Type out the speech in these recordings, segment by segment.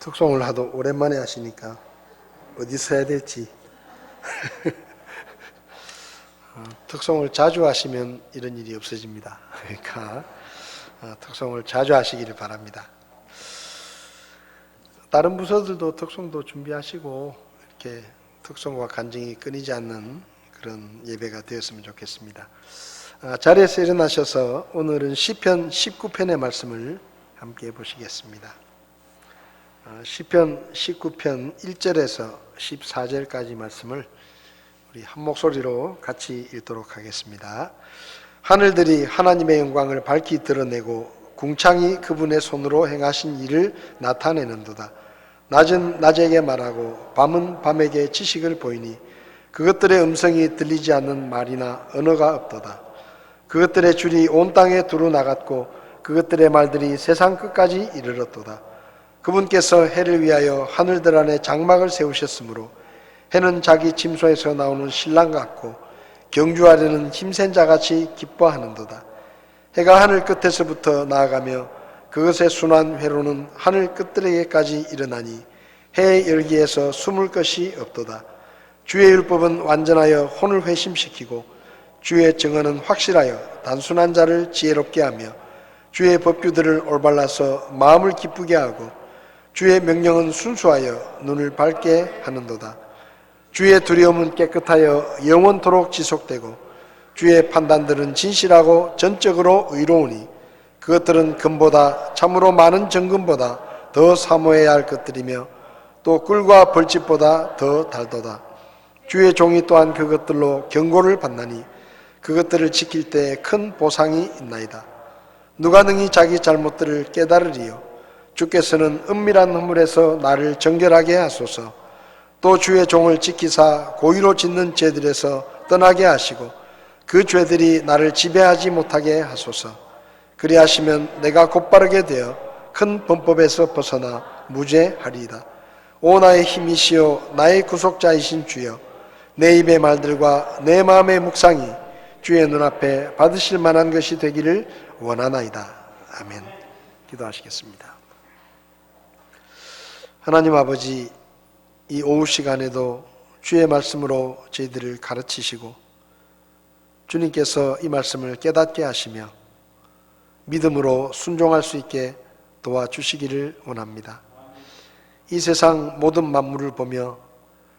특송을 하도 오랜만에 하시니까 어디서 해야 될지. 특송을 자주 하시면 이런 일이 없어집니다. 그러니까 특송을 자주 하시기를 바랍니다. 다른 부서들도 특송도 준비하시고 이렇게 특송과 간증이 끊이지 않는 그런 예배가 되었으면 좋겠습니다. 자리에서 일어나셔서 오늘은 시편 19편의 말씀을 함께 보시겠습니다. 시편 19편 1절에서 14절까지 말씀을 우리 한 목소리로 같이 읽도록 하겠습니다. 하늘들이 하나님의 영광을 밝히 드러내고 궁창이 그분의 손으로 행하신 일을 나타내는도다. 낮은 낮에게 말하고 밤은 밤에게 지식을 보이니 그것들의 음성이 들리지 않는 말이나 언어가 없도다. 그것들의 줄이 온 땅에 두루 나갔고 그것들의 말들이 세상 끝까지 이르렀도다. 그분께서 해를 위하여 하늘들 안에 장막을 세우셨으므로 해는 자기 침소에서 나오는 신랑 같고 경주하려는 힘센 자같이 기뻐하는도다. 해가 하늘 끝에서부터 나아가며 그것의 순환 회로는 하늘 끝들에게까지 일어나니 해의 열기에서 숨을 것이 없도다. 주의 율법은 완전하여 혼을 회심시키고 주의 증언은 확실하여 단순한 자를 지혜롭게 하며 주의 법규들을 올발라서 마음을 기쁘게 하고 주의 명령은 순수하여 눈을 밝게 하는도다. 주의 두려움은 깨끗하여 영원토록 지속되고 주의 판단들은 진실하고 전적으로 의로우니 그것들은 금보다 참으로 많은 정금보다 더 사모해야 할 것들이며 또 꿀과 벌집보다 더 달도다. 주의 종이 또한 그것들로 경고를 받나니 그것들을 지킬 때 큰 보상이 있나이다. 누가 능히 자기 잘못들을 깨달으리요. 주께서는 은밀한 허물에서 나를 정결하게 하소서. 또 주의 종을 지키사 고의로 짓는 죄들에서 떠나게 하시고 그 죄들이 나를 지배하지 못하게 하소서. 그리하시면 내가 곧바르게 되어 큰 범법에서 벗어나 무죄하리이다. 오 나의 힘이시여 나의 구속자이신 주여, 내 입의 말들과 내 마음의 묵상이 주의 눈앞에 받으실 만한 것이 되기를 원하나이다. 아멘. 기도하시겠습니다. 하나님 아버지, 이 오후 시간에도 주의 말씀으로 저희들을 가르치시고 주님께서 이 말씀을 깨닫게 하시며 믿음으로 순종할 수 있게 도와주시기를 원합니다. 이 세상 모든 만물을 보며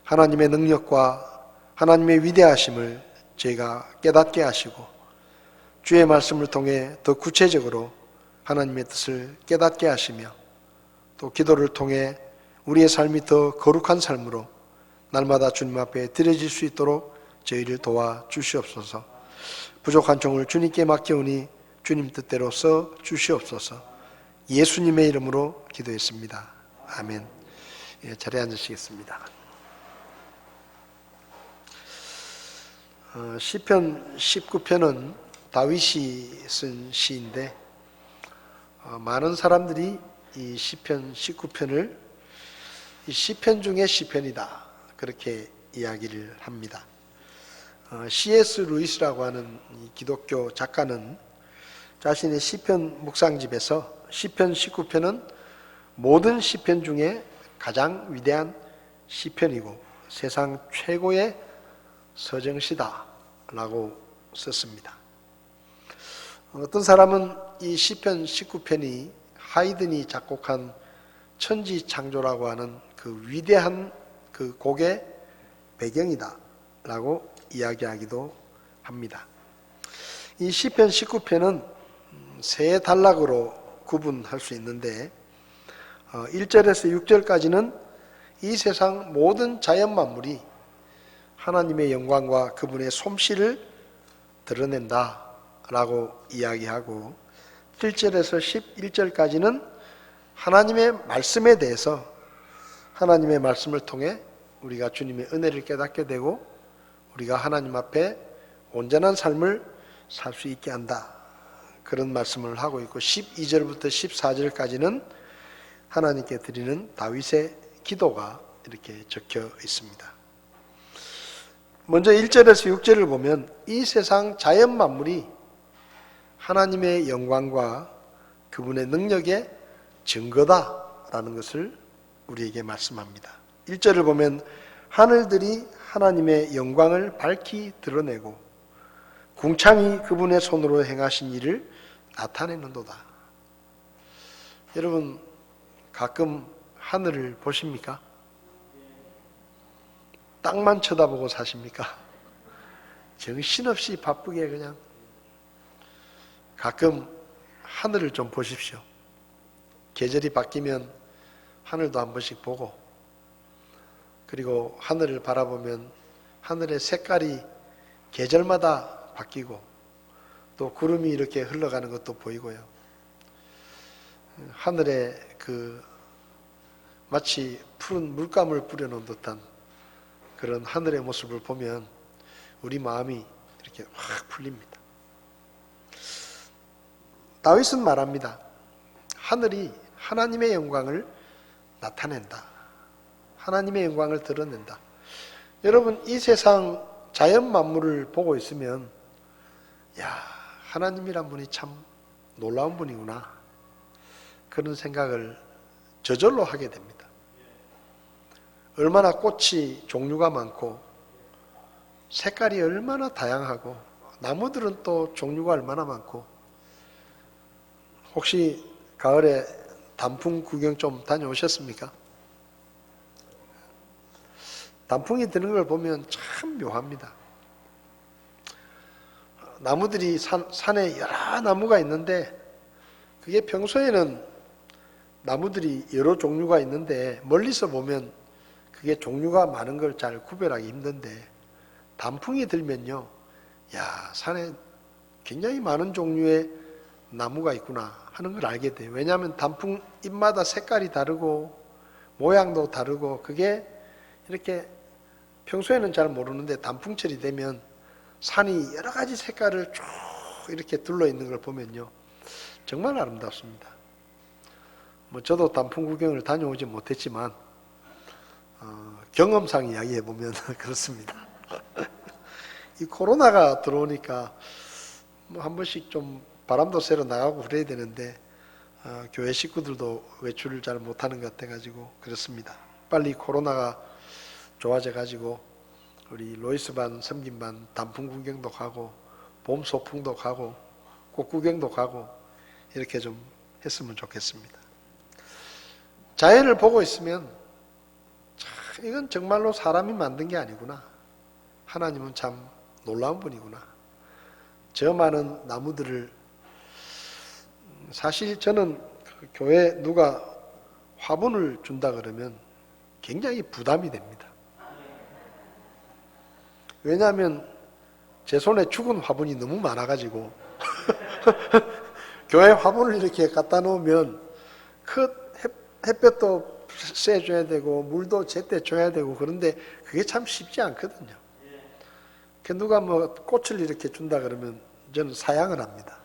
하나님의 능력과 하나님의 위대하심을 저희가 깨닫게 하시고 주의 말씀을 통해 더 구체적으로 하나님의 뜻을 깨닫게 하시며 또 기도를 통해 우리의 삶이 더 거룩한 삶으로 날마다 주님 앞에 드려질 수 있도록 저희를 도와주시옵소서. 부족한 종을 주님께 맡겨오니 주님 뜻대로 써 주시옵소서. 예수님의 이름으로 기도했습니다. 아멘. 자리에 앉으시겠습니다. 시편 19편은 다윗이 쓴 시인데 많은 사람들이 이 시편 19편을 이 시편 중에 시편이다 그렇게 이야기를 합니다. C.S. 루이스라고 하는 이 기독교 작가는 자신의 시편 묵상집에서 시편 19편은 모든 시편 중에 가장 위대한 시편이고 세상 최고의 서정시다 라고 썼습니다. 어떤 사람은 이 시편 19편이 하이든이 작곡한 천지창조라고 하는 그 위대한 그 곡의 배경이다 라고 이야기하기도 합니다. 이 시편 19편은 세 단락으로 구분할 수 있는데 1절에서 6절까지는 이 세상 모든 자연 만물이 하나님의 영광과 그분의 솜씨를 드러낸다 라고 이야기하고 7절에서 11절까지는 하나님의 말씀에 대해서 하나님의 말씀을 통해 우리가 주님의 은혜를 깨닫게 되고 우리가 하나님 앞에 온전한 삶을 살 수 있게 한다 그런 말씀을 하고 있고 12절부터 14절까지는 하나님께 드리는 다윗의 기도가 이렇게 적혀 있습니다. 먼저 1절에서 6절을 보면 이 세상 자연 만물이 하나님의 영광과 그분의 능력의 증거다라는 것을 우리에게 말씀합니다. 1절을 보면 하늘들이 하나님의 영광을 밝히 드러내고 궁창이 그분의 손으로 행하신 일을 나타내는도다. 여러분 가끔 하늘을 보십니까? 땅만 쳐다보고 사십니까? 정신없이 바쁘게 그냥. 가끔 하늘을 좀 보십시오. 계절이 바뀌면 하늘도 한 번씩 보고, 그리고 하늘을 바라보면 하늘의 색깔이 계절마다 바뀌고 또 구름이 이렇게 흘러가는 것도 보이고요. 하늘에 마치 푸른 물감을 뿌려놓은 듯한 그런 하늘의 모습을 보면 우리 마음이 이렇게 확 풀립니다. 다윗은 말합니다. 하늘이 하나님의 영광을 나타낸다. 하나님의 영광을 드러낸다. 여러분 이 세상 자연 만물을 보고 있으면 하나님이란 분이 참 놀라운 분이구나, 그런 생각을 저절로 하게 됩니다. 얼마나 꽃이 종류가 많고 색깔이 얼마나 다양하고 나무들은 또 종류가 얼마나 많고. 혹시 가을에 단풍 구경 좀 다녀오셨습니까? 단풍이 드는 걸 보면 참 묘합니다. 나무들이 산에 여러 나무가 있는데 그게 평소에는 나무들이 여러 종류가 있는데 멀리서 보면 그게 종류가 많은 걸 잘 구별하기 힘든데 단풍이 들면요, 산에 굉장히 많은 종류의 나무가 있구나 하는 걸 알게 돼요. 왜냐하면 단풍 잎마다 색깔이 다르고 모양도 다르고 그게 이렇게 평소에는 잘 모르는데 단풍철이 되면 산이 여러 가지 색깔을 쭉 이렇게 둘러있는 걸 보면요, 정말 아름답습니다. 저도 단풍 구경을 다녀오지 못했지만 경험상 이야기해보면 그렇습니다. 이 코로나가 들어오니까 한 번씩 좀 바람도 쐬러 나가고 그래야 되는데 교회 식구들도 외출을 잘 못하는 것 같아가지고 그렇습니다. 빨리 코로나가 좋아져가지고 우리 로이스반 섬김반 단풍 구경도 가고 봄 소풍도 가고 꽃 구경도 가고 이렇게 좀 했으면 좋겠습니다. 자연을 보고 있으면 참 이건 정말로 사람이 만든 게 아니구나, 하나님은 참 놀라운 분이구나. 저 많은 나무들을, 사실 저는 교회에 누가 화분을 준다 그러면 굉장히 부담이 됩니다. 왜냐하면 제 손에 죽은 화분이 너무 많아가지고 교회 화분을 이렇게 갖다 놓으면 그 햇볕도 쐬줘야 되고 물도 제때 줘야 되고 그런데 그게 참 쉽지 않거든요. 누가 꽃을 이렇게 준다 그러면 저는 사양을 합니다.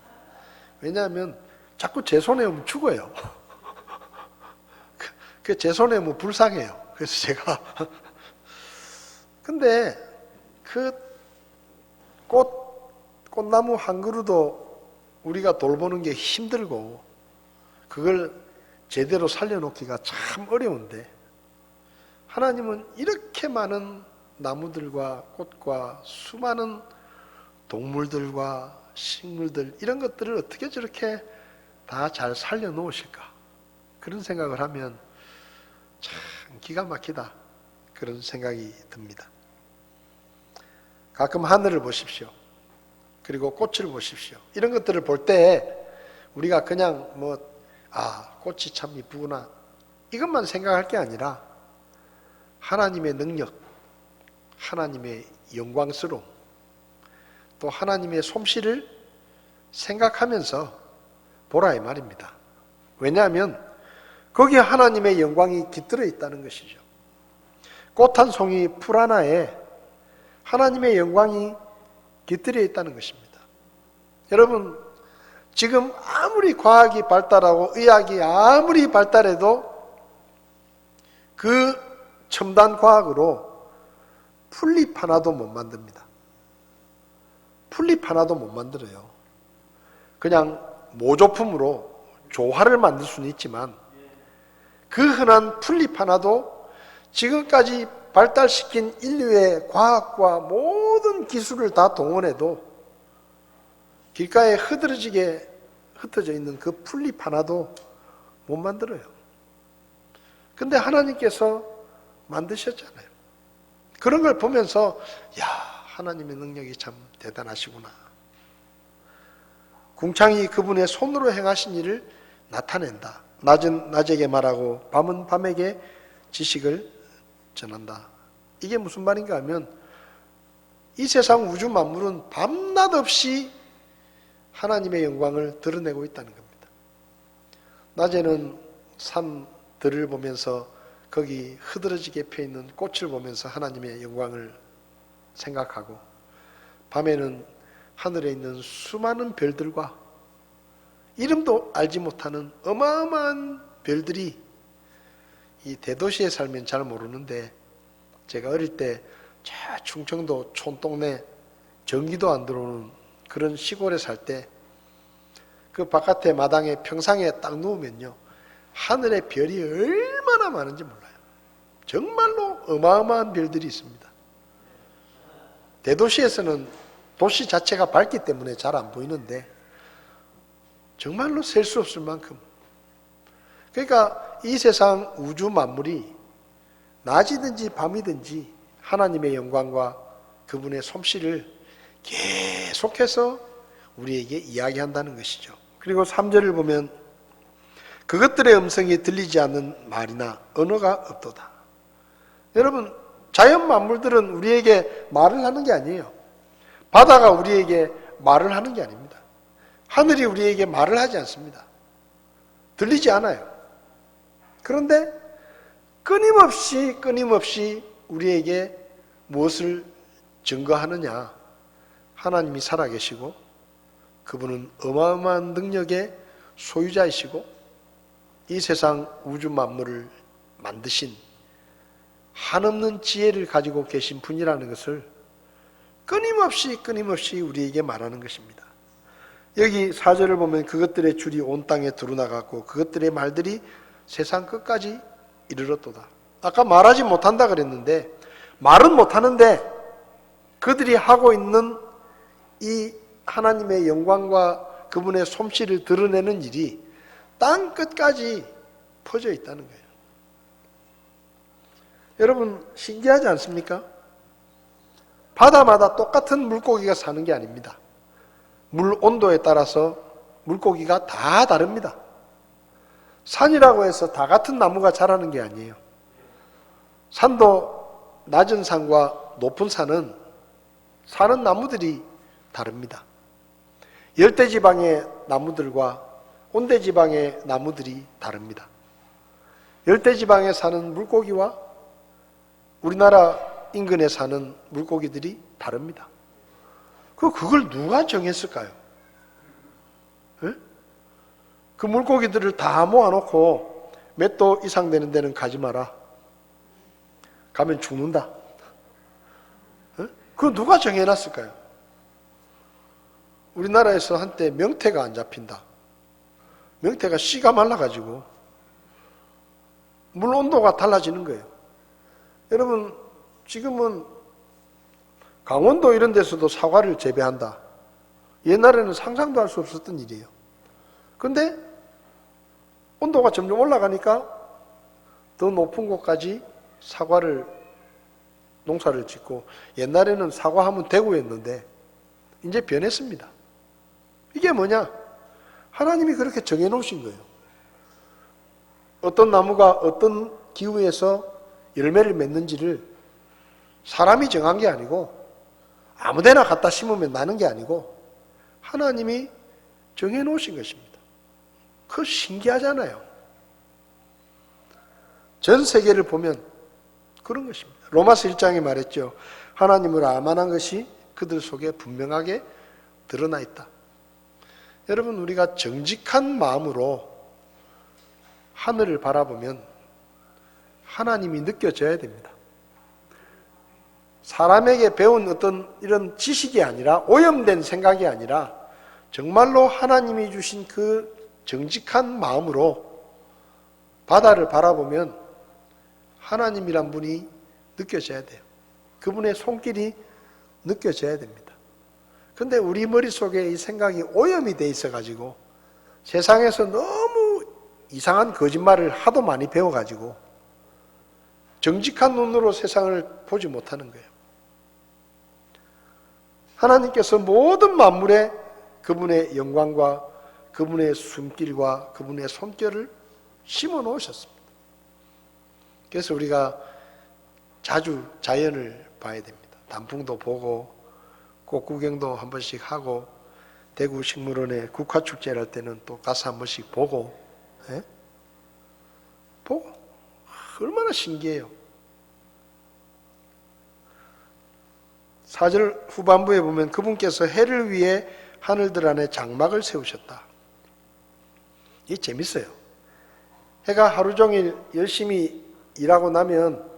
왜냐하면 자꾸 제 손에 오면 죽어요. 제 손에 오면 불쌍해요. 그래서 제가 근데 꽃나무 한 그루도 우리가 돌보는 게 힘들고 그걸 제대로 살려놓기가 참 어려운데 하나님은 이렇게 많은 나무들과 꽃과 수많은 동물들과 식물들 이런 것들을 어떻게 저렇게 다 잘 살려놓으실까, 그런 생각을 하면 참 기가 막히다, 그런 생각이 듭니다. 가끔 하늘을 보십시오. 그리고 꽃을 보십시오. 이런 것들을 볼 때 우리가 그냥 꽃이 참 이쁘구나 이것만 생각할 게 아니라 하나님의 능력, 하나님의 영광스러움, 또 하나님의 솜씨를 생각하면서 보라 이 말입니다. 왜냐하면 거기에 하나님의 영광이 깃들어 있다는 것이죠. 꽃 한 송이 풀 하나에 하나님의 영광이 깃들어 있다는 것입니다. 여러분 지금 아무리 과학이 발달하고 의학이 아무리 발달해도 그 첨단 과학으로 풀잎 하나도 못 만듭니다. 풀잎 하나도 못 만들어요. 그냥 모조품으로 조화를 만들 수는 있지만 그 흔한 풀잎 하나도 지금까지 발달시킨 인류의 과학과 모든 기술을 다 동원해도 길가에 흐드러지게 흩어져 있는 그 풀잎 하나도 못 만들어요. 근데 하나님께서 만드셨잖아요. 그런 걸 보면서 야, 하나님의 능력이 참 대단하시구나. 궁창이 그분의 손으로 행하신 일을 나타낸다. 낮은 낮에게 말하고 밤은 밤에게 지식을 전한다. 이게 무슨 말인가 하면 이 세상 우주 만물은 밤낮 없이 하나님의 영광을 드러내고 있다는 겁니다. 낮에는 산들을 보면서 거기 흐드러지게 펴있는 꽃을 보면서 하나님의 영광을 생각하고, 밤에는 하늘에 있는 수많은 별들과 이름도 알지 못하는 어마어마한 별들이, 이 대도시에 살면 잘 모르는데 제가 어릴 때 저 충청도 촌동네 전기도 안 들어오는 그런 시골에 살 때 그 바깥에 마당에 평상에 딱 누우면요, 하늘에 별이 얼마나 많은지 몰라요. 정말로 어마어마한 별들이 있습니다. 대도시에서는 도시 자체가 밝기 때문에 잘 안 보이는데 정말로 셀 수 없을 만큼, 그러니까 이 세상 우주 만물이 낮이든지 밤이든지 하나님의 영광과 그분의 솜씨를 계속해서 우리에게 이야기한다는 것이죠. 그리고 3절을 보면 그것들의 음성이 들리지 않는 말이나 언어가 없도다. 여러분, 자연 만물들은 우리에게 말을 하는 게 아니에요. 바다가 우리에게 말을 하는 게 아닙니다. 하늘이 우리에게 말을 하지 않습니다. 들리지 않아요. 그런데 끊임없이 우리에게 무엇을 증거하느냐? 하나님이 살아계시고 그분은 어마어마한 능력의 소유자이시고 이 세상 우주 만물을 만드신 한없는 지혜를 가지고 계신 분이라는 것을 끊임없이 우리에게 말하는 것입니다. 여기 4절을 보면 그것들의 줄이 온 땅에 드러나갔고 그것들의 말들이 세상 끝까지 이르렀도다. 아까 말하지 못한다 그랬는데 말은 못하는데 그들이 하고 있는 이 하나님의 영광과 그분의 솜씨를 드러내는 일이 땅 끝까지 퍼져 있다는 거예요. 여러분, 신기하지 않습니까? 바다마다 똑같은 물고기가 사는 게 아닙니다. 물 온도에 따라서 물고기가 다 다릅니다. 산이라고 해서 다 같은 나무가 자라는 게 아니에요. 산도 낮은 산과 높은 산은 사는 나무들이 다릅니다. 열대지방의 나무들과 온대지방의 나무들이 다릅니다. 열대지방에 사는 물고기와 우리나라 인근에 사는 물고기들이 다릅니다. 그걸 누가 정했을까요? 네? 그 물고기들을 다 모아놓고 몇 도 이상 되는 데는 가지 마라. 가면 죽는다. 네? 그거 누가 정해놨을까요? 우리나라에서 한때 명태가 안 잡힌다. 명태가 씨가 말라가지고 물 온도가 달라지는 거예요. 여러분, 지금은 강원도 이런 데서도 사과를 재배한다. 옛날에는 상상도 할 수 없었던 일이에요. 근데 온도가 점점 올라가니까 더 높은 곳까지 농사를 짓고, 옛날에는 사과하면 대구였는데 이제 변했습니다. 이게 뭐냐? 하나님이 그렇게 정해놓으신 거예요. 어떤 나무가 어떤 기후에서 열매를 맺는지를 사람이 정한 게 아니고 아무데나 갖다 심으면 나는 게 아니고 하나님이 정해놓으신 것입니다. 그거 신기하잖아요. 전 세계를 보면 그런 것입니다. 로마서 1장에 말했죠. 하나님을 알만한 것이 그들 속에 분명하게 드러나 있다. 여러분, 우리가 정직한 마음으로 하늘을 바라보면 하나님이 느껴져야 됩니다. 사람에게 배운 어떤 이런 지식이 아니라, 오염된 생각이 아니라 정말로 하나님이 주신 그 정직한 마음으로 바다를 바라보면 하나님이란 분이 느껴져야 돼요. 그분의 손길이 느껴져야 됩니다. 근데 우리 머릿속에 이 생각이 오염이 돼 있어가지고 세상에서 너무 이상한 거짓말을 하도 많이 배워가지고 정직한 눈으로 세상을 보지 못하는 거예요. 하나님께서 모든 만물에 그분의 영광과 그분의 숨길과 그분의 손길을 심어 놓으셨습니다. 그래서 우리가 자주 자연을 봐야 됩니다. 단풍도 보고 꽃 구경도 한 번씩 하고 대구 식물원에 국화축제를 할 때는 또 가서 한 번씩 보고 보고 얼마나 신기해요. 4절 후반부에 보면 그분께서 해를 위해 하늘들 안에 장막을 세우셨다. 이게 재밌어요. 해가 하루 종일 열심히 일하고 나면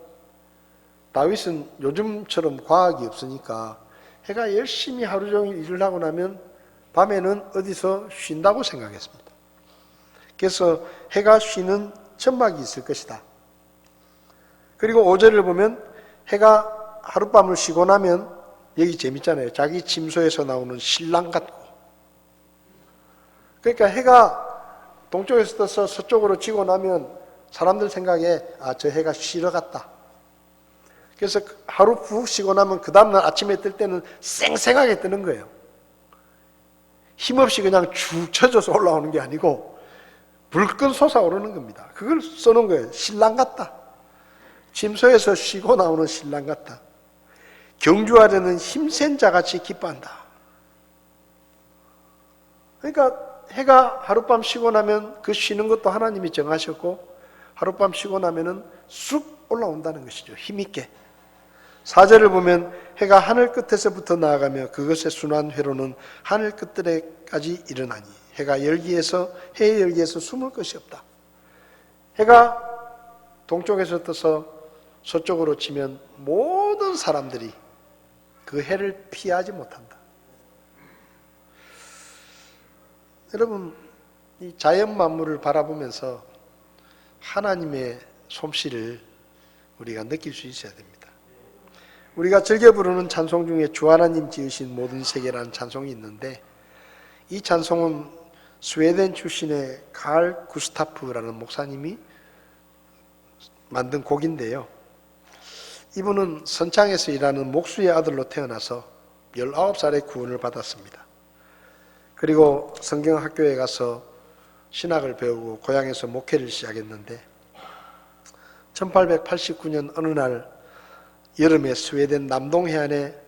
다윗은 요즘처럼 과학이 없으니까 해가 열심히 하루 종일 일을 하고 나면 밤에는 어디서 쉰다고 생각했습니다. 그래서 해가 쉬는 천막이 있을 것이다. 그리고 5절을 보면 해가 하룻밤을 쉬고 나면 여기 재밌잖아요. 자기 침소에서 나오는 신랑 같고. 그러니까 해가 동쪽에서 떠서 서쪽으로 지고 나면 사람들 생각에 저 해가 쉬러 갔다. 그래서 하루 푹 쉬고 나면 그 다음날 아침에 뜰 때는 쌩쌩하게 뜨는 거예요. 힘없이 그냥 축 쳐져서 올라오는 게 아니고 불끈 솟아오르는 겁니다. 그걸 써놓은 거예요. 신랑 같다. 침소에서 쉬고 나오는 신랑 같다. 경주하려는 힘센 자같이 기뻐한다. 그러니까 해가 하룻밤 쉬고 나면 그 쉬는 것도 하나님이 정하셨고 하룻밤 쉬고 나면은 쑥 올라온다는 것이죠. 힘있게. 4절을 보면 해가 하늘 끝에서부터 나아가며 그것의 순환 회로는 하늘 끝들에까지 일어나니 해가 열기에서 해의 열기에서 숨을 것이 없다. 해가 동쪽에서 떠서 서쪽으로 치면 모든 사람들이 그 해를 피하지 못한다. 여러분, 이 자연 만물을 바라보면서 하나님의 솜씨를 우리가 느낄 수 있어야 됩니다. 우리가 즐겨 부르는 찬송 중에 주 하나님 지으신 모든 세계라는 찬송이 있는데 이 찬송은 스웨덴 출신의 칼 구스타프라는 목사님이 만든 곡인데요. 이분은 선창에서 일하는 목수의 아들로 태어나서 19살에 구원을 받았습니다. 그리고 성경학교에 가서 신학을 배우고 고향에서 목회를 시작했는데 1889년 어느 날 여름에 스웨덴 남동해안의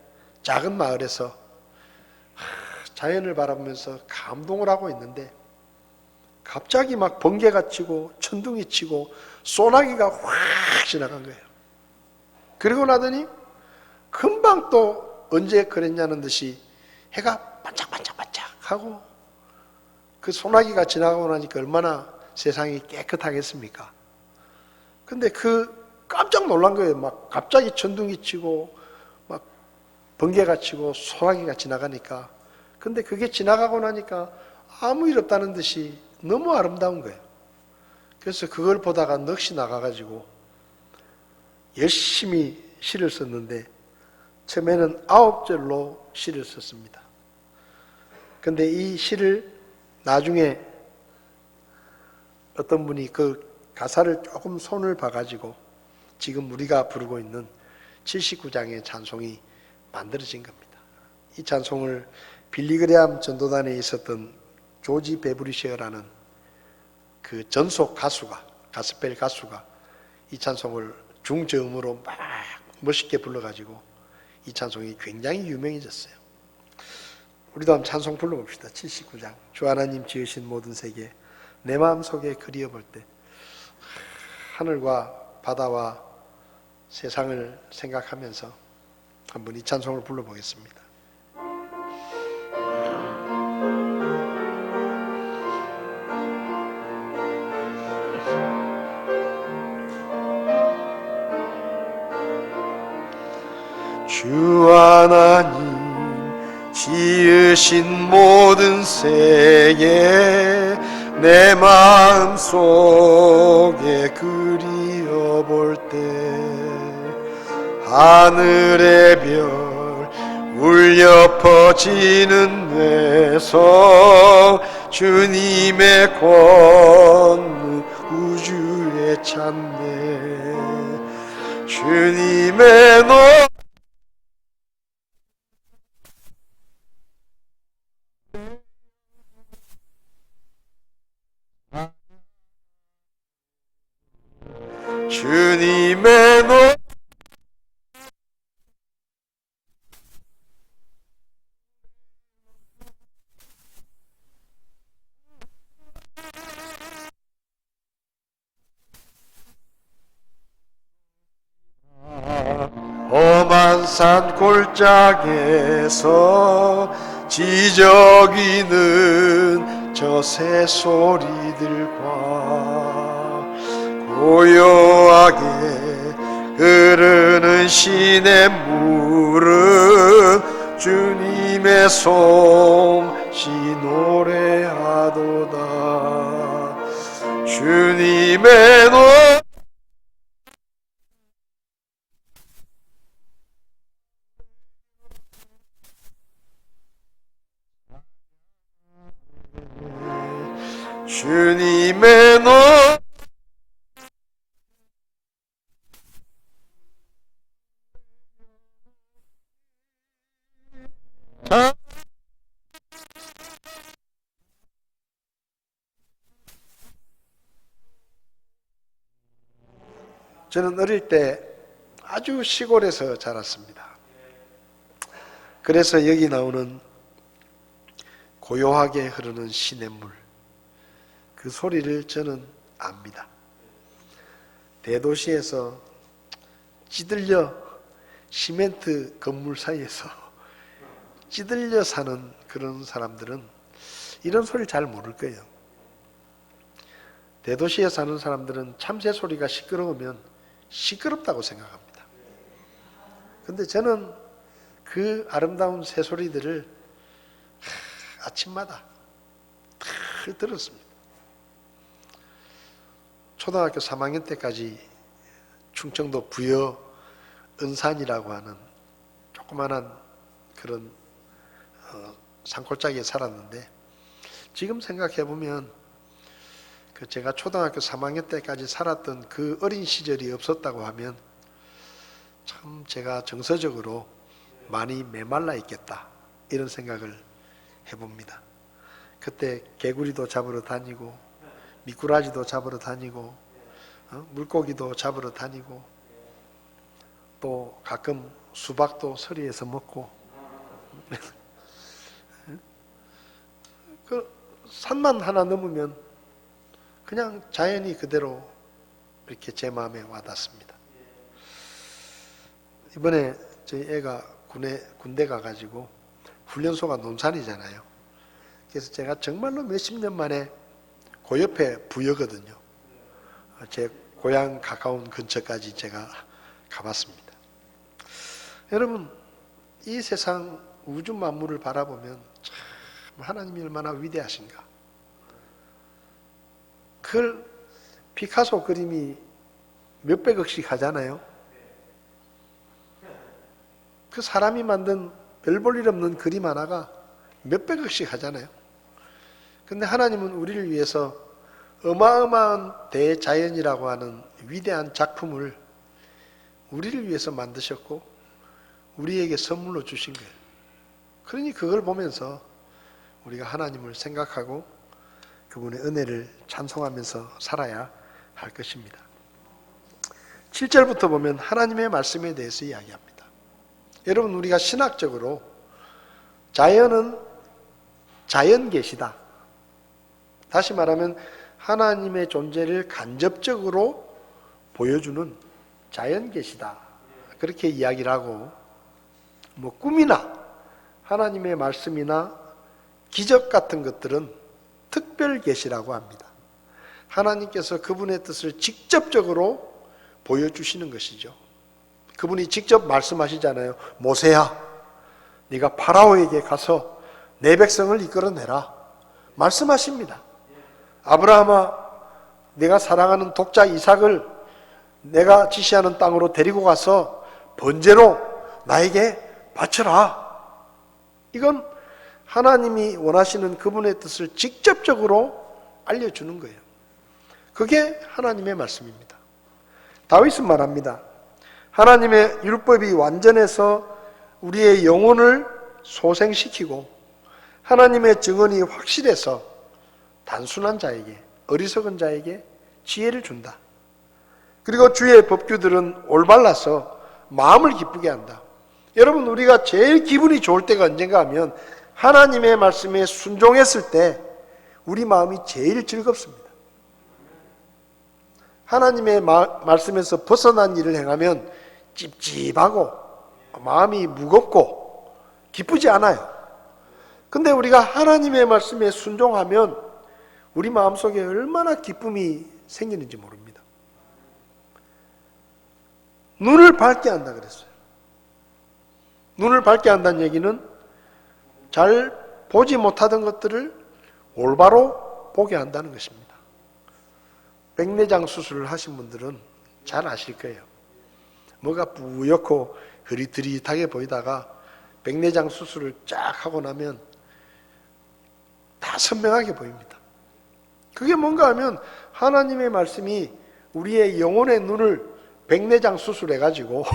작은 마을에서 자연을 바라보면서 감동을 하고 있는데 갑자기 막 번개가 치고 천둥이 치고 소나기가 확 지나간 거예요. 그리고 나더니 금방 또 언제 그랬냐는 듯이 해가 반짝반짝반짝 하고 그 소나기가 지나가고 나니까 얼마나 세상이 깨끗하겠습니까? 근데 깜짝 놀란 거예요. 막 갑자기 천둥이 치고 막 번개가 치고 소나기가 지나가니까. 근데 그게 지나가고 나니까 아무 일 없다는 듯이 너무 아름다운 거예요. 그래서 그걸 보다가 넋이 나가가지고 열심히 시를 썼는데 처음에는 9절로 시를 썼습니다. 근데 이 시를 나중에 어떤 분이 그 가사를 조금 손을 봐가지고 지금 우리가 부르고 있는 79장의 찬송이 만들어진 겁니다. 이 찬송을 빌리그레암 전도단에 있었던 조지 베브리셔라는 그 전속 가수가, 가스펠 가수가 이 찬송을 중저음으로 막 멋있게 불러가지고 이 찬송이 굉장히 유명해졌어요. 우리도 한번 찬송 불러봅시다. 79장. 주 하나님 지으신 모든 세계 내 마음속에 그리워볼 때 하늘과 바다와 세상을 생각하면서 한번 이 찬송을 불러보겠습니다. 주 하나님 지으신 모든 세계 내 마음 속에 그리워볼 때 하늘의 별 울려 퍼지는 뇌성 주님의 권능 우주에 찬네 주님의 주님의 험한 산 골짜기에서 지저귀는 저 새소리들과 고요하게 흐르는 시냇물은 주님의 솜씨 노래하도다 주님의 주님의 저는 어릴 때 아주 시골에서 자랐습니다. 그래서 여기 나오는 고요하게 흐르는 시냇물 그 소리를 저는 압니다. 대도시에서 찌들려 시멘트 건물 사이에서 찌들려 사는 그런 사람들은 이런 소리를 잘 모를 거예요. 대도시에 사는 사람들은 참새 소리가 시끄러우면 시끄럽다고 생각합니다. 근데 저는 그 아름다운 새소리들을 아침마다 늘 들었습니다. 초등학교 3학년 때까지 충청도 부여 은산이라고 하는 조그마한 그런 산골짜기에 살았는데 지금 생각해보면 그 제가 초등학교 3학년 때까지 살았던 그 어린 시절이 없었다고 하면 참 제가 정서적으로 많이 메말라 있겠다 이런 생각을 해봅니다. 그때 개구리도 잡으러 다니고 미꾸라지도 잡으러 다니고 물고기도 잡으러 다니고 또 가끔 수박도 서리에서 먹고 그 산만 하나 넘으면 그냥 자연이 그대로 이렇게 제 마음에 와닿습니다. 이번에 저희 애가 군대 가가지고 훈련소가 논산이잖아요. 그래서 제가 정말로 몇십 년 만에 그 옆에 부여거든요. 제 고향 가까운 근처까지 제가 가봤습니다. 여러분, 이 세상 우주 만물을 바라보면 참 하나님이 얼마나 위대하신가. 그걸 피카소 그림이 몇백억씩 하잖아요. 그 사람이 만든 별 볼 일 없는 그림 하나가 몇백억씩 하잖아요. 근데 하나님은 우리를 위해서 어마어마한 대자연이라고 하는 위대한 작품을 우리를 위해서 만드셨고 우리에게 선물로 주신 거예요. 그러니 그걸 보면서 우리가 하나님을 생각하고 그분의 은혜를 찬송하면서 살아야 할 것입니다. 7절부터 보면 하나님의 말씀에 대해서 이야기합니다. 여러분, 우리가 신학적으로 자연은 자연계시다. 다시 말하면 하나님의 존재를 간접적으로 보여주는 자연계시다. 그렇게 이야기를 하고 꿈이나 하나님의 말씀이나 기적 같은 것들은 특별계시라고 합니다. 하나님께서 그분의 뜻을 직접적으로 보여주시는 것이죠. 그분이 직접 말씀하시잖아요. 모세야, 네가 파라오에게 가서 내 백성을 이끌어내라. 말씀하십니다. 아브라함아, 내가 사랑하는 독자 이삭을 내가 지시하는 땅으로 데리고 가서 번제로 나에게 바쳐라. 이건 하나님이 원하시는 그분의 뜻을 직접적으로 알려주는 거예요. 그게 하나님의 말씀입니다. 다윗은 말합니다. 하나님의 율법이 완전해서 우리의 영혼을 소생시키고 하나님의 증언이 확실해서 단순한 자에게, 어리석은 자에게 지혜를 준다. 그리고 주의 법규들은 올바라서 마음을 기쁘게 한다. 여러분, 우리가 제일 기분이 좋을 때가 언젠가 하면 하나님의 말씀에 순종했을 때 우리 마음이 제일 즐겁습니다. 하나님의 말씀에서 벗어난 일을 행하면 찝찝하고 마음이 무겁고 기쁘지 않아요. 근데 우리가 하나님의 말씀에 순종하면 우리 마음속에 얼마나 기쁨이 생기는지 모릅니다. 눈을 밝게 한다 그랬어요. 눈을 밝게 한다는 얘기는 잘 보지 못하던 것들을 올바로 보게 한다는 것입니다. 백내장 수술을 하신 분들은 잘 아실 거예요. 뭐가 뿌옇고 흐릿흐릿하게 보이다가 백내장 수술을 쫙 하고 나면 다 선명하게 보입니다. 그게 뭔가 하면 하나님의 말씀이 우리의 영혼의 눈을 백내장 수술해가지고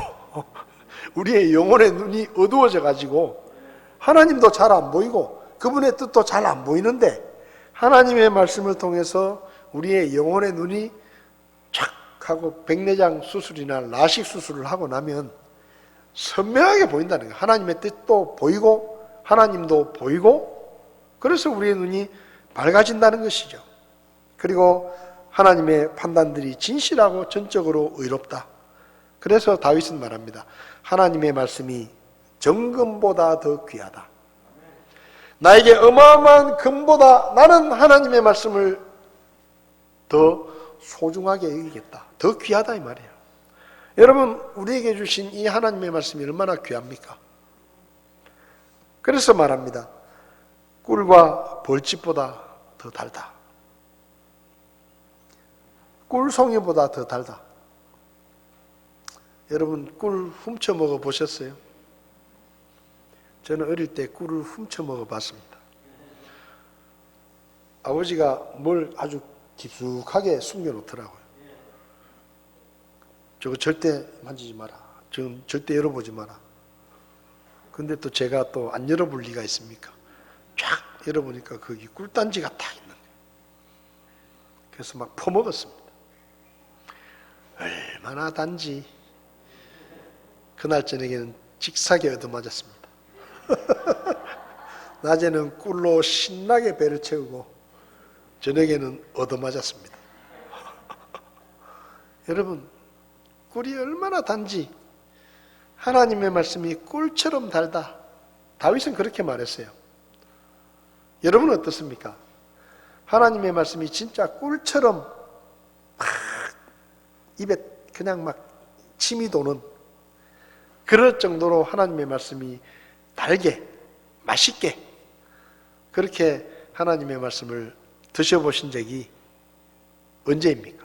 우리의 영혼의 눈이 어두워져가지고 하나님도 잘 안 보이고 그분의 뜻도 잘 안 보이는데 하나님의 말씀을 통해서 우리의 영혼의 눈이 촥 하고 백내장 수술이나 라식 수술을 하고 나면 선명하게 보인다는 거예요. 하나님의 뜻도 보이고 하나님도 보이고 그래서 우리의 눈이 밝아진다는 것이죠. 그리고 하나님의 판단들이 진실하고 전적으로 의롭다. 그래서 다윗은 말합니다. 하나님의 말씀이 정금보다 더 귀하다. 나에게 어마어마한 금보다 나는 하나님의 말씀을 더 소중하게 여기겠다. 더 귀하다 이 말이에요. 여러분, 우리에게 주신 이 하나님의 말씀이 얼마나 귀합니까? 그래서 말합니다. 꿀과 벌집보다 더 달다. 꿀송이보다 더 달다. 여러분, 꿀 훔쳐 먹어 보셨어요? 저는 어릴 때 꿀을 훔쳐 먹어 봤습니다. 아버지가 뭘 아주 깊숙하게 숨겨 놓더라고요. 저거 절대 만지지 마라. 저건 절대 열어보지 마라. 근데 또 제가 또 안 열어볼 리가 있습니까? 쫙 열어보니까 거기 꿀단지가 딱 있는 거예요. 그래서 막 퍼먹었습니다. 얼마나 단지. 그날 저녁에는 직사게 얻어맞았습니다. 낮에는 꿀로 신나게 배를 채우고 저녁에는 얻어맞았습니다. 여러분, 꿀이 얼마나 단지 하나님의 말씀이 꿀처럼 달다. 다윗은 그렇게 말했어요. 여러분은 어떻습니까? 하나님의 말씀이 진짜 꿀처럼 막 입에 그냥 막 침이 도는 그럴 정도로 하나님의 말씀이 달게, 맛있게 그렇게 하나님의 말씀을 드셔보신 적이 언제입니까?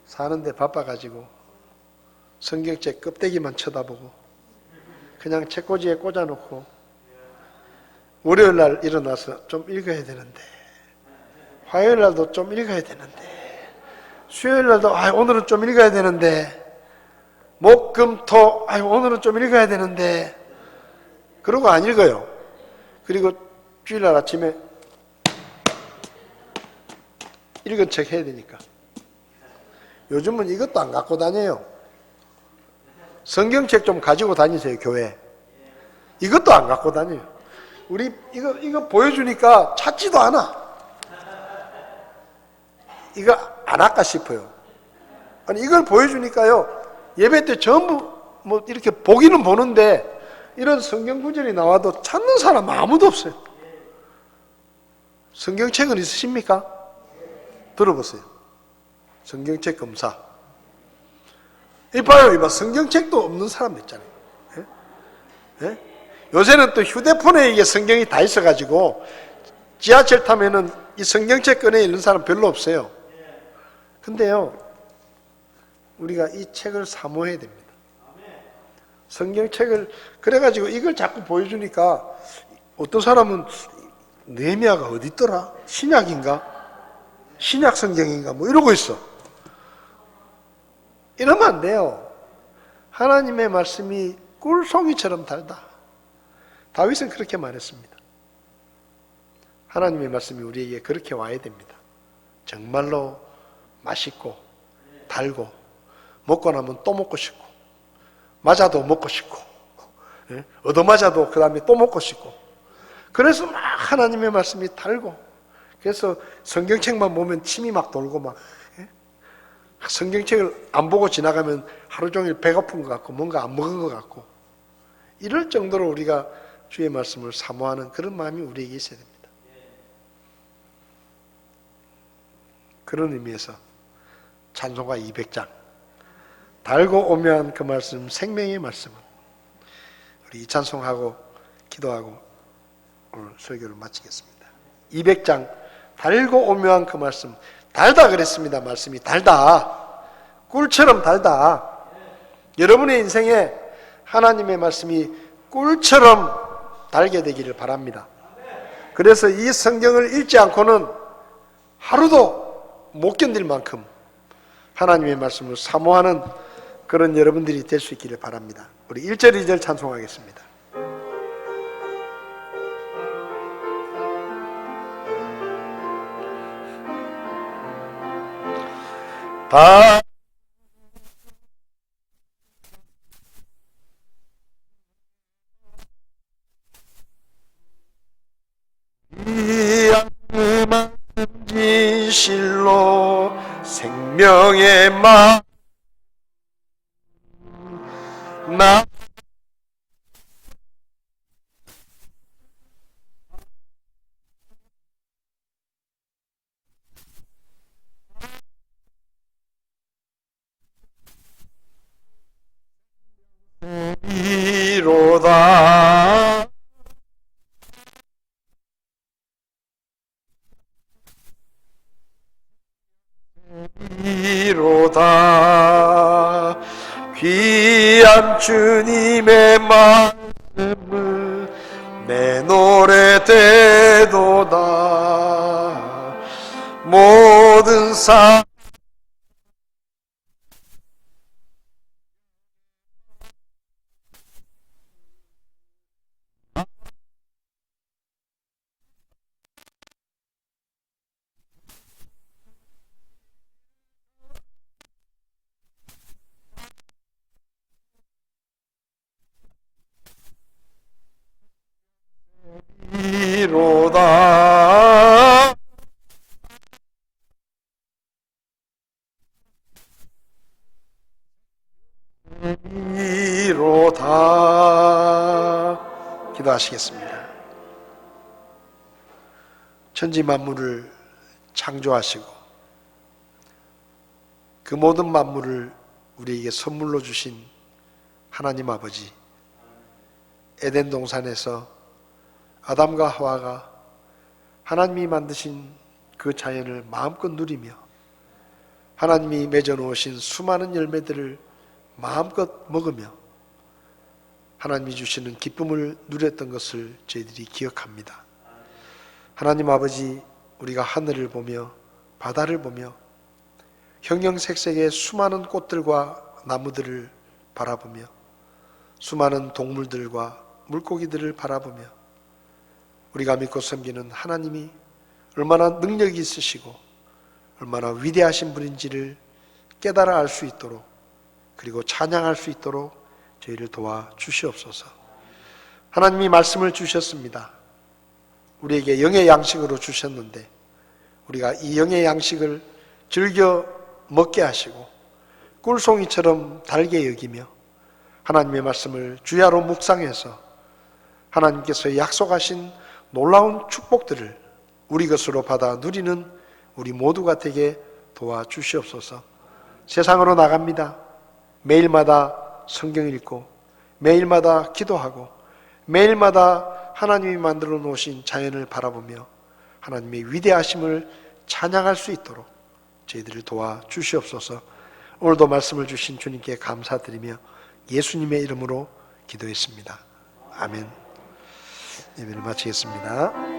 사는데 바빠가지고 성경책 껍데기만 쳐다보고 그냥 책꽂이에 꽂아놓고 월요일날 일어나서 좀 읽어야 되는데 화요일날도 좀 읽어야 되는데 수요일날도 오늘은 좀 읽어야 되는데 목, 금, 토 오늘은 좀 읽어야 되는데 그러고 안 읽어요. 그리고 주일날 아침에 읽은 책 해야 되니까 요즘은 이것도 안 갖고 다녀요. 성경책 좀 가지고 다니세요. 교회 이것도 안 갖고 다녀요. 우리 이거 보여주니까 찾지도 않아. 이거 안 할까 싶어요. 아니 이걸 보여주니까요 예배 때 전부 뭐 이렇게 보기는 보는데 이런 성경 구절이 나와도 찾는 사람 아무도 없어요. 성경책은 있으십니까? 들어보세요. 성경책 검사. 이봐요, 성경책도 없는 사람도 있잖아요. 예? 예? 요새는 또 휴대폰에 이게 성경이 다 있어가지고 지하철 타면은 이 성경책 꺼내 읽는 사람 별로 없어요. 근데요, 우리가 이 책을 사모해야 됩니다. 성경책을, 그래가지고 이걸 자꾸 보여주니까 어떤 사람은 느헤미야가 어디 있더라? 신약인가? 신약 성경인가? 뭐 이러고 있어. 이러면 안 돼요. 하나님의 말씀이 꿀송이처럼 달다. 다윗은 그렇게 말했습니다. 하나님의 말씀이 우리에게 그렇게 와야 됩니다. 정말로 맛있고 달고 먹고 나면 또 먹고 싶고 맞아도 먹고 싶고 얻어맞아도 그 다음에 또 먹고 싶고 그래서 막 하나님의 말씀이 달고 그래서 성경책만 보면 침이 막 돌고 막 성경책을 안 보고 지나가면 하루 종일 배고픈 것 같고 뭔가 안 먹은 것 같고 이럴 정도로 우리가 주의 말씀을 사모하는 그런 마음이 우리에게 있어야 됩니다. 그런 의미에서 찬송가 200장 달고 오묘한 그 말씀 생명의 말씀은 우리 이 찬송하고 기도하고 오늘 설교를 마치겠습니다. 200장 달고 오묘한 그 말씀 달다 그랬습니다. 말씀이 달다. 꿀처럼 달다. 여러분의 인생에 하나님의 말씀이 꿀처럼 달게 되기를 바랍니다. 그래서 이 성경을 읽지 않고는 하루도 못 견딜 만큼 하나님의 말씀을 사모하는 그런 여러분들이 될 수 있기를 바랍니다. 우리 1절 2절 찬송하겠습니다. 다 진실로 생명의 나 이로다 이로다 귀한 주님의 말씀을 내 노래 되도다 모든 사 이로다 이로다 기도하시겠습니다. 천지 만물을 창조하시고 그 모든 만물을 우리에게 선물로 주신 하나님 아버지, 에덴 동산에서 아담과 하와가 하나님이 만드신 그 자연을 마음껏 누리며 하나님이 맺어놓으신 수많은 열매들을 마음껏 먹으며 하나님이 주시는 기쁨을 누렸던 것을 저희들이 기억합니다. 하나님 아버지, 우리가 하늘을 보며 바다를 보며 형형색색의 수많은 꽃들과 나무들을 바라보며 수많은 동물들과 물고기들을 바라보며 우리가 믿고 섬기는 하나님이 얼마나 능력이 있으시고 얼마나 위대하신 분인지를 깨달아 알 수 있도록 그리고 찬양할 수 있도록 저희를 도와 주시옵소서. 하나님이 말씀을 주셨습니다. 우리에게 영의 양식으로 주셨는데 우리가 이 영의 양식을 즐겨 먹게 하시고 꿀송이처럼 달게 여기며 하나님의 말씀을 주야로 묵상해서 하나님께서 약속하신 놀라운 축복들을 우리 것으로 받아 누리는 우리 모두가 되게 도와주시옵소서. 세상으로 나갑니다. 매일마다 성경 읽고 매일마다 기도하고 매일마다 하나님이 만들어 놓으신 자연을 바라보며 하나님의 위대하심을 찬양할 수 있도록 저희들을 도와주시옵소서. 오늘도 말씀을 주신 주님께 감사드리며 예수님의 이름으로 기도했습니다. 아멘. 예배를 마치겠습니다.